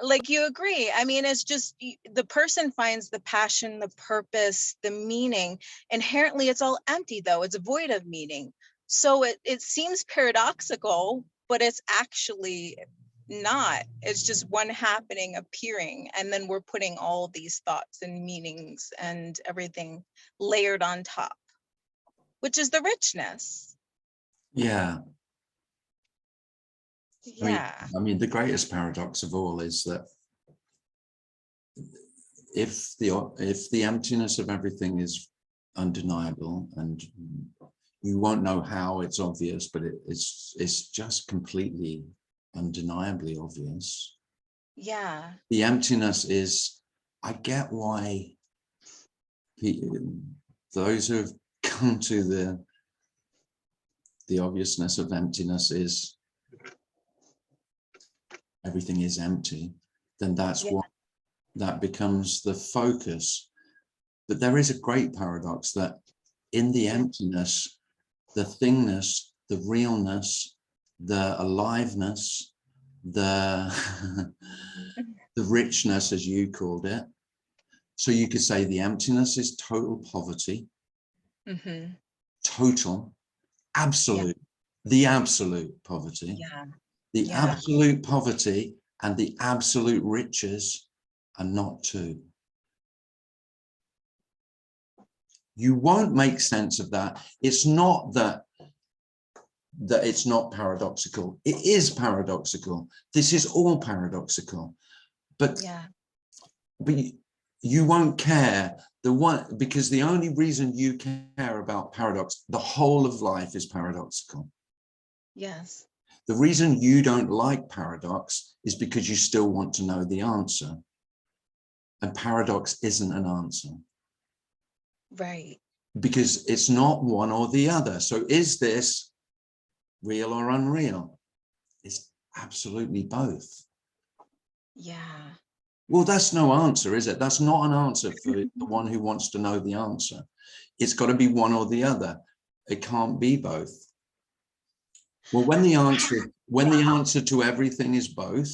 Like, you agree. I mean, it's just the person finds the passion, the purpose, the meaning. Inherently, it's all empty, though. It's void of meaning. So it seems paradoxical, but it's actually not. It's just one happening, appearing, and then we're putting all these thoughts and meanings and everything layered on top, which is the richness. Yeah. Yeah. I mean, the greatest paradox of all is that if the emptiness of everything is undeniable, and you won't know how it's obvious, but it's just completely undeniably obvious. Yeah. The emptiness is, I get why those who have come to the obviousness of emptiness is everything is empty, then that's what that becomes the focus. But there is a great paradox that in the emptiness, the thingness, the realness, the aliveness, the the richness, as you called it. So you could say the emptiness is total poverty, total, absolute, the absolute poverty. The absolute poverty and the absolute riches are not two. You won't make sense of that. It's not that it's not paradoxical. It is paradoxical. This is all paradoxical. But you won't care because the only reason you care about paradox, the whole of life is paradoxical. Yes. The reason you don't like paradox is because you still want to know the answer. And paradox isn't an answer. Right. Because it's not one or the other. So is this real or unreal? It's absolutely both. Yeah. Well, that's no answer, is it? That's not an answer for the one who wants to know the answer. It's got to be one or the other. It can't be both. Well, when the answer to everything is both,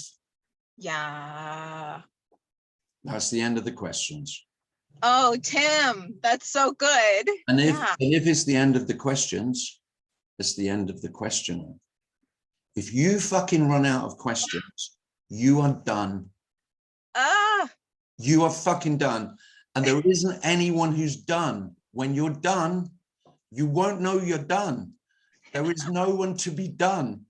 yeah, that's the end of the questions. Oh, Tim, that's so good. And if it's the end of the questions, it's the end of the questioner. If you fucking run out of questions, you are done. You are fucking done. And there isn't anyone who's done. When you're done, you won't know you're done. There is no one to be done.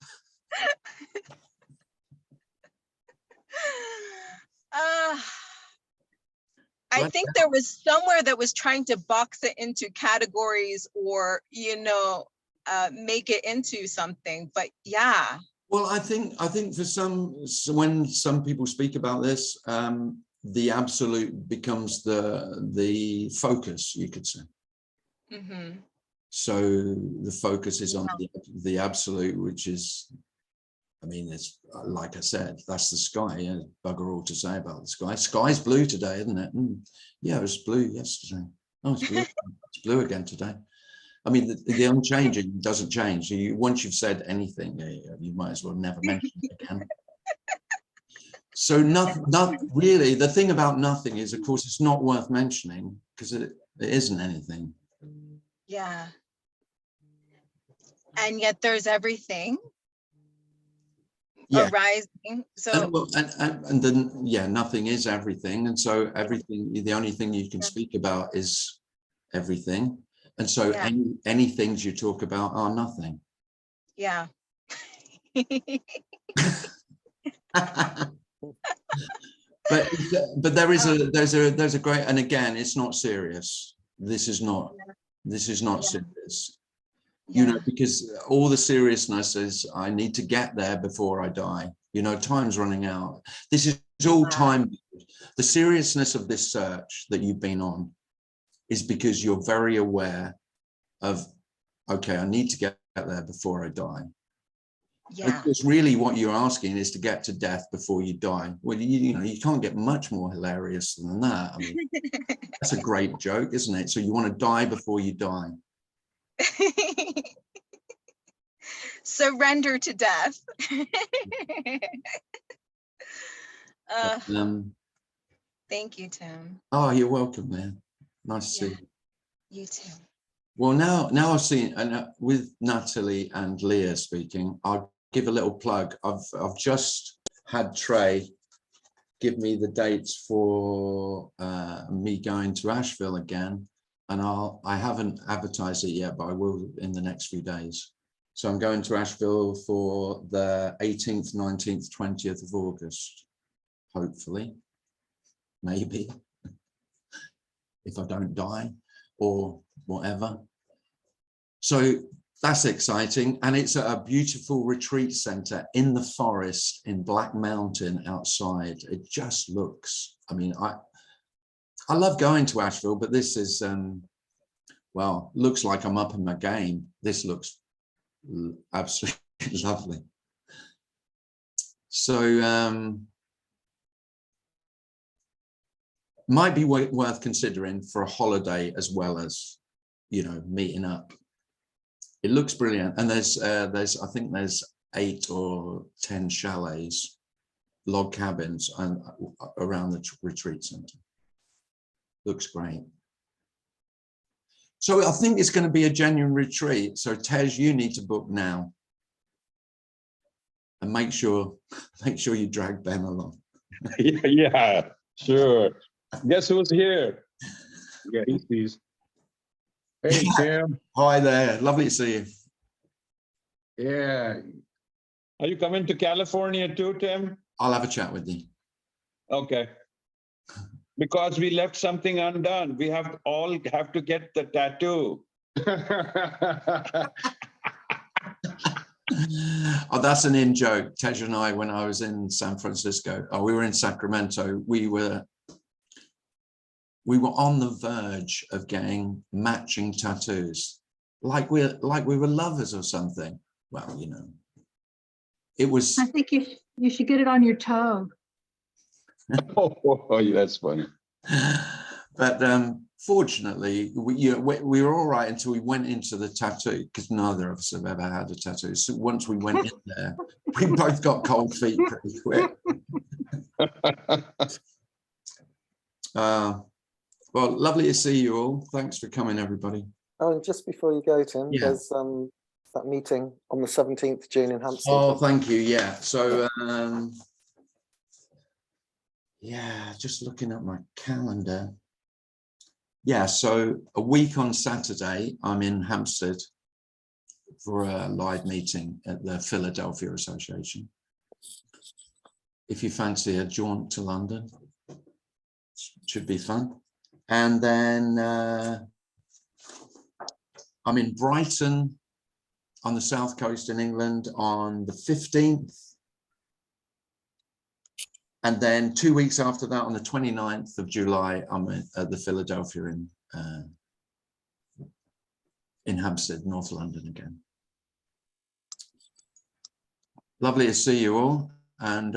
I think there was somewhere that was trying to box it into categories or, make it into something, but yeah. Well, I think for when some people speak about this, the absolute becomes the focus, you could say. So the focus is on the absolute, which is, I mean, it's like I said, that's the sky. Yeah, bugger all to say about the sky. Sky's blue today, isn't it? Yeah, it was blue yesterday. Oh, it's blue. It's blue again today. I mean, the unchanging doesn't change. Once you've said anything, you might as well never mention it again. So not really. The thing about nothing is, of course, it's not worth mentioning because it isn't anything. Yeah. And yet there's everything arising. So and then nothing is everything, and so everything. The only thing you can speak about is everything. And so any things you talk about are nothing. Yeah. but there's a great, and again, it's not serious. This is not serious. Because all the seriousness is I need to get there before I die. Time's running out. This is all time. The seriousness of this search that you've been on is because you're very aware of, okay, I need to get there before I die. Yeah. Because really what you're asking is to get to death before you die. Well, you can't get much more hilarious than that. I mean, that's a great joke, isn't it? So you want to die before you die. Surrender to death. Thank you, Tim. Oh, you're welcome, man. Nice to see you. You too. Well, now I've seen, and with Natalie and Leah speaking, I'll give a little plug. I've just had Trey give me the dates for me going to Asheville again, and I haven't advertised it yet, but I will in the next few days. So I'm going to Asheville for the 18th, 19th, 20th of August, hopefully, maybe, if I don't die or whatever. So that's exciting, and it's a beautiful retreat center in the forest in Black Mountain outside. It just looks, I mean, I love going to Asheville, but this is well, looks like I'm up in my game. This looks absolutely lovely. So might be worth considering for a holiday as well as, you know, meeting up. It looks brilliant, and there's I think there's 8 or 10 chalets, log cabins, and around the retreat center. Looks great. So I think it's going to be a genuine retreat. So Tej, you need to book now, and make sure you drag Ben along. Yeah, sure. Guess who's here? Yeah, he sees. Hey, Tim. Hi there, lovely to see you. Yeah. Are you coming to California too, Tim? I'll have a chat with you. Okay. Because we left something undone. We all have to get the tattoo. Oh, that's an in joke. Tej and I, when I was in San Francisco, we were in Sacramento, we were on the verge of getting matching tattoos, like we were lovers or something. Well, you know, it was. I think you should get it on your toe. Oh, that's funny. But fortunately, we were all right until we went into the tattoo, because neither of us have ever had a tattoo. So once we went in there, we both got cold feet pretty quick. Well, lovely to see you all. Thanks for coming, everybody. Oh, and just before you go, Tim, Yeah. there's that meeting on the 17th June in Hampstead. Oh, thank you. Yeah. So, yeah, just looking at my calendar. Yeah, so a week on Saturday, I'm in Hampstead for a live meeting at the Philadelphia Association. If you fancy a jaunt to London, should be fun. And then I'm in Brighton on the south coast in England on the 15th. And then 2 weeks after that, on the 29th of July, I'm at the Philadelphia in Hampstead, North London again. Lovely to see you all. And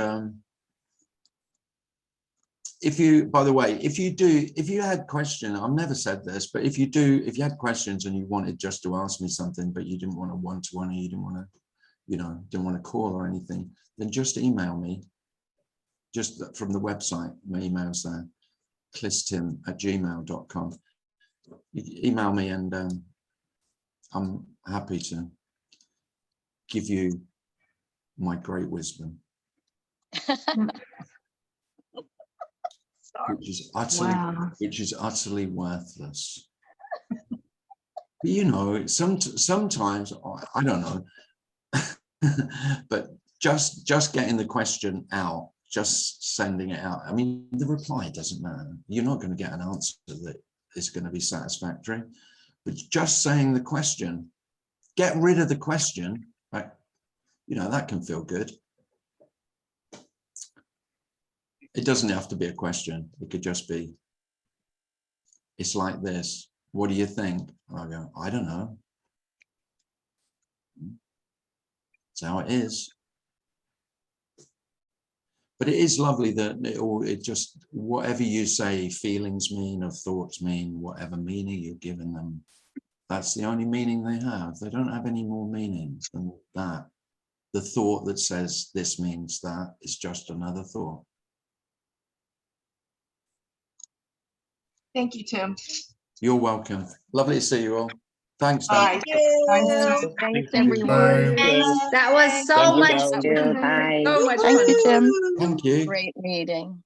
if you, by the way, if you had questions, I've never said this, but if you had questions and you wanted just to ask me something, but you didn't want a one-to-one, or you didn't want to, you know, didn't want to call or anything, then just email me. Just from the website, my email's there, clistim@gmail.com. You email me, and I'm happy to give you my great wisdom, which is utterly worthless. But, you know, sometimes I don't know, but just getting the question out, just sending it out. I mean, the reply doesn't matter. You're not going to get an answer that is going to be satisfactory, but just saying the question, get rid of the question, right? You know, that can feel good. It doesn't have to be a question. It could just be, it's like this. What do you think? And I go, I don't know. That's how it is. But it is lovely that it just, whatever you say, feelings mean or thoughts mean, whatever meaning you're giving them, that's the only meaning they have. They don't have any more meaning than that. The thought that says this means that is just another thought. Thank you, Tim. You're welcome. Lovely to see you all. Thanks, Dan. Bye. Thanks, Thank you. everyone. That was so Thank you, much, Val. Bye. so much Thank fun. you, Tim. Thank you. Great meeting.